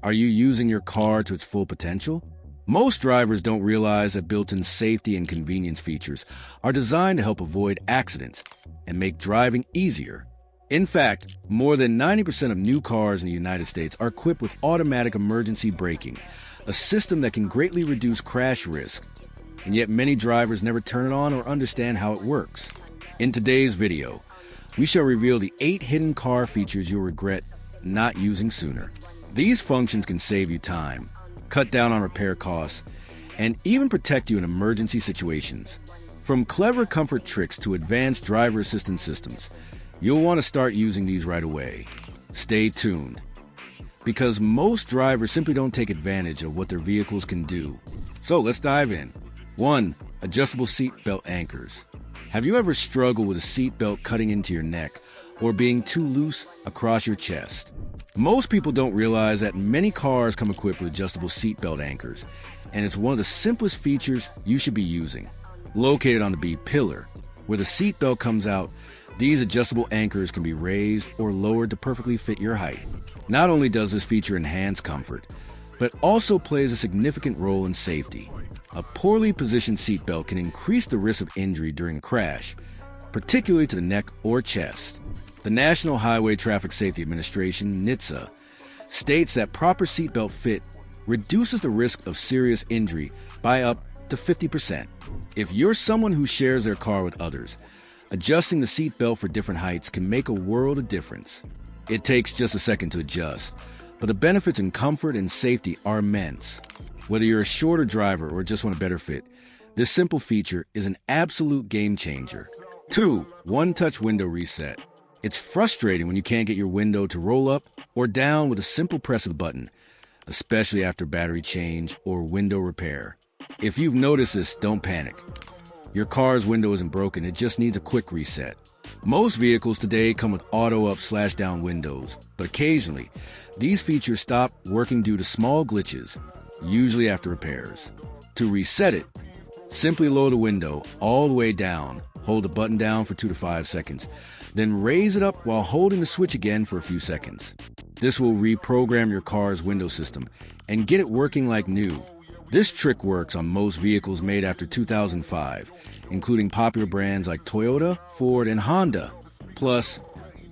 Are you using your car to its full potential? Most drivers don't realize that built-in safety and convenience features are designed to help avoid accidents and make driving easier. In fact, more than 90% of new cars in the United States are equipped with automatic emergency braking, a system that can greatly reduce crash risk. And yet many drivers never turn it on or understand how it works. In today's video, we shall reveal the 8 hidden car features you'll regret not using sooner. These functions can save you time, cut down on repair costs, and even protect you in emergency situations. From clever comfort tricks to advanced driver assistance systems, you'll want to start using these right away. Stay tuned, because most drivers simply don't take advantage of what their vehicles can do. So let's dive in. 1. Adjustable seat belt anchors. Have you ever struggled with a seat belt cutting into your neck or being too loose across your chest? Most people don't realize that many cars come equipped with adjustable seat belt anchors, and it's one of the simplest features you should be using. Located on the B pillar, where the seat belt comes out, these adjustable anchors can be raised or lowered to perfectly fit your height. Not only does this feature enhance comfort, but also plays a significant role in safety. A poorly positioned seatbelt can increase the risk of injury during a crash, particularly to the neck or chest. The National Highway Traffic Safety Administration, NHTSA, states that proper seatbelt fit reduces the risk of serious injury by up to 50%. If you're someone who shares their car with others, adjusting the seatbelt for different heights can make a world of difference. It takes just a second to adjust, but the benefits in comfort and safety are immense. Whether you're a shorter driver or just want a better fit, this simple feature is an absolute game changer. 2. One-touch window reset. It's frustrating when you can't get your window to roll up or down with a simple press of the button, especially after battery change or window repair. If you've noticed this, don't panic. Your car's window isn't broken, it just needs a quick reset. Most vehicles today come with auto up/down windows, but occasionally, these features stop working due to small glitches, usually after repairs. To reset it, simply lower the window all the way down, hold the button down for 2 to 5 seconds, then raise it up while holding the switch again for a few seconds. This will reprogram your car's window system and get it working like new. This trick works on most vehicles made after 2005, including popular brands like Toyota, Ford, and Honda. Plus,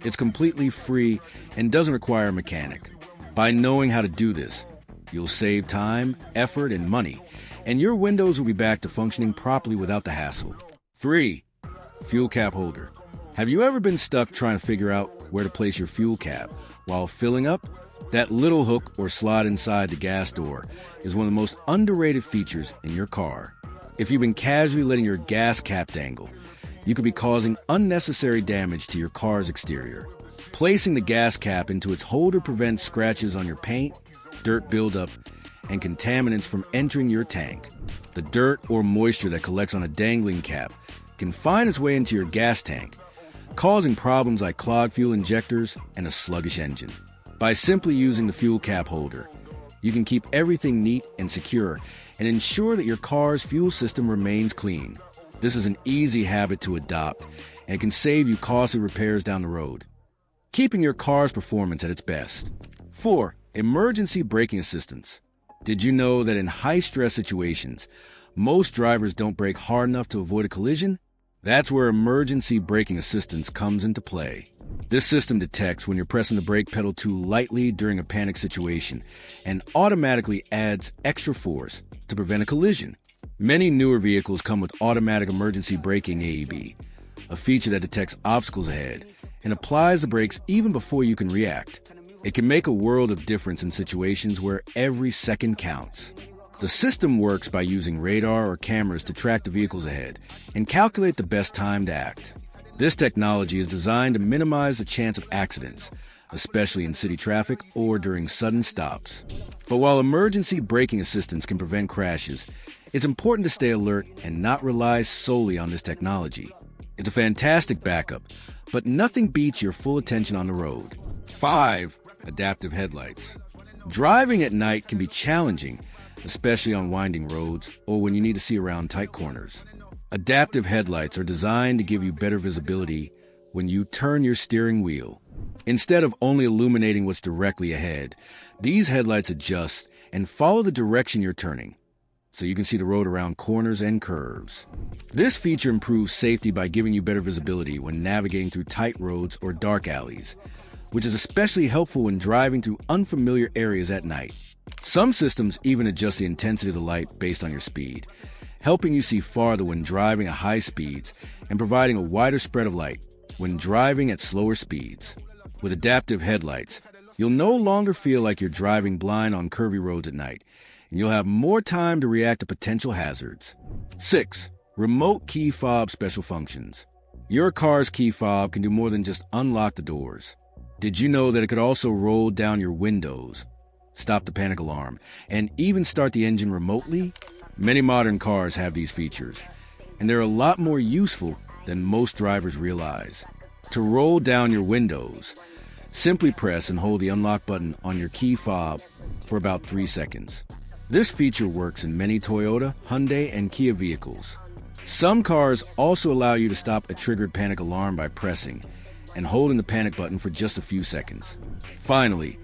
it's completely free and doesn't require a mechanic. By knowing how to do this, you'll save time, effort, and money, and your windows will be back to functioning properly without the hassle. 3. Fuel cap holder. Have you ever been stuck trying to figure out where to place your fuel cap while filling up? That little hook or slot inside the gas door is one of the most underrated features in your car. If you've been casually letting your gas cap dangle, you could be causing unnecessary damage to your car's exterior. Placing the gas cap into its holder prevents scratches on your paint, dirt buildup, and contaminants from entering your tank. The dirt or moisture that collects on a dangling cap can find its way into your gas tank, causing problems like clogged fuel injectors and a sluggish engine. By simply using the fuel cap holder, you can keep everything neat and secure and ensure that your car's fuel system remains clean. This is an easy habit to adopt and can save you costly repairs down the road, keeping your car's performance at its best. 4. Emergency braking assistance. Did you know that in high-stress situations, most drivers don't brake hard enough to avoid a collision? That's where emergency braking assistance comes into play. This system detects when you're pressing the brake pedal too lightly during a panic situation and automatically adds extra force to prevent a collision. Many newer vehicles come with automatic emergency braking AEB, a feature that detects obstacles ahead and applies the brakes even before you can react. It can make a world of difference in situations where every second counts. The system works by using radar or cameras to track the vehicles ahead and calculate the best time to act. This technology is designed to minimize the chance of accidents, especially in city traffic or during sudden stops. But while emergency braking assistance can prevent crashes, it's important to stay alert and not rely solely on this technology. It's a fantastic backup, but nothing beats your full attention on the road. 5. Adaptive headlights. Driving at night can be challenging, especially on winding roads or when you need to see around tight corners. Adaptive headlights are designed to give you better visibility when you turn your steering wheel. Instead of only illuminating what's directly ahead, these headlights adjust and follow the direction you're turning, so you can see the road around corners and curves. This feature improves safety by giving you better visibility when navigating through tight roads or dark alleys, which is especially helpful when driving through unfamiliar areas at night. Some systems even adjust the intensity of the light based on your speed, helping you see farther when driving at high speeds and providing a wider spread of light when driving at slower speeds. With adaptive headlights, you'll no longer feel like you're driving blind on curvy roads at night, and you'll have more time to react to potential hazards. 6. Remote key fob special functions. Your car's key fob can do more than just unlock the doors. Did you know that it could also roll down your windows, stop the panic alarm, and even start the engine remotely? Many modern cars have these features, and they're a lot more useful than most drivers realize. To roll down your windows, simply press and hold the unlock button on your key fob for about 3 seconds. This feature works in many Toyota, Hyundai, and Kia vehicles. Some cars also allow you to stop a triggered panic alarm by pressing and holding the panic button for just a few seconds. Finally,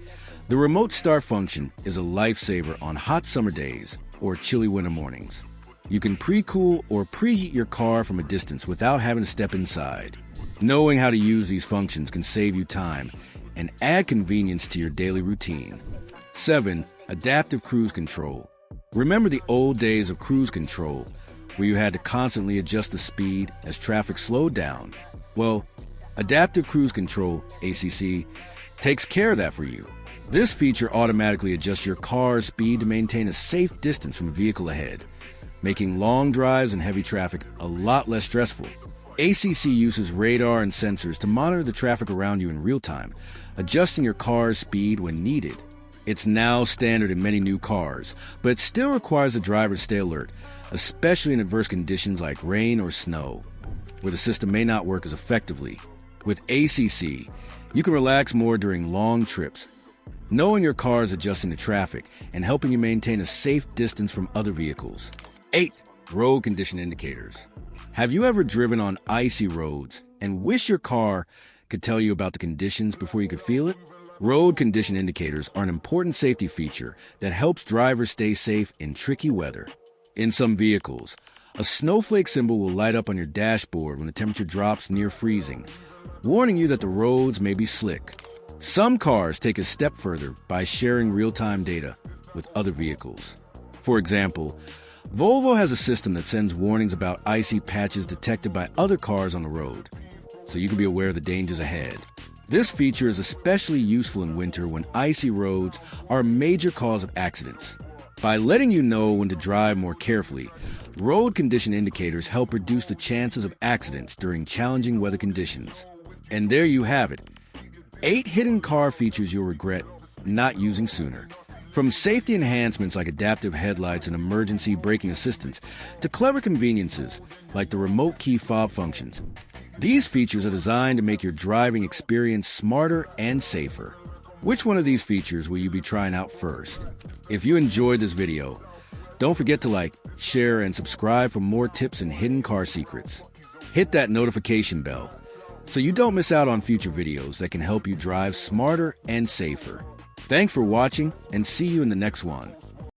the remote start function is a lifesaver on hot summer days or chilly winter mornings. You can pre-cool or preheat your car from a distance without having to step inside. Knowing how to use these functions can save you time and add convenience to your daily routine. 7. Adaptive cruise control. Remember the old days of cruise control, where you had to constantly adjust the speed as traffic slowed down? Well, Adaptive Cruise Control, ACC, takes care of that for you. This feature automatically adjusts your car's speed to maintain a safe distance from a vehicle ahead, making long drives in heavy traffic a lot less stressful. ACC uses radar and sensors to monitor the traffic around you in real time, adjusting your car's speed when needed. It's now standard in many new cars, but it still requires the driver to stay alert, especially in adverse conditions like rain or snow, where the system may not work as effectively. With ACC, you can relax more during long trips, knowing your car is adjusting to traffic and helping you maintain a safe distance from other vehicles. 8. Road condition indicators. Have you ever driven on icy roads and wish your car could tell you about the conditions before you could feel it? Road condition indicators are an important safety feature that helps drivers stay safe in tricky weather. In some vehicles, a snowflake symbol will light up on your dashboard when the temperature drops near freezing, warning you that the roads may be slick. Some cars take a step further by sharing real-time data with other vehicles. For example, Volvo has a system that sends warnings about icy patches detected by other cars on the road, so you can be aware of the dangers ahead. This feature is especially useful in winter when icy roads are a major cause of accidents. By letting you know when to drive more carefully, road condition indicators help reduce the chances of accidents during challenging weather conditions. And there you have it. 8 hidden car features you'll regret not using sooner. From safety enhancements like adaptive headlights and emergency braking assistance to clever conveniences like the remote key fob functions, these features are designed to make your driving experience smarter and safer. Which one of these features will you be trying out first? If you enjoyed this video, don't forget to like, share, and subscribe for more tips and hidden car secrets. Hit that notification bell so you don't miss out on future videos that can help you drive smarter and safer. Thanks for watching, and see you in the next one.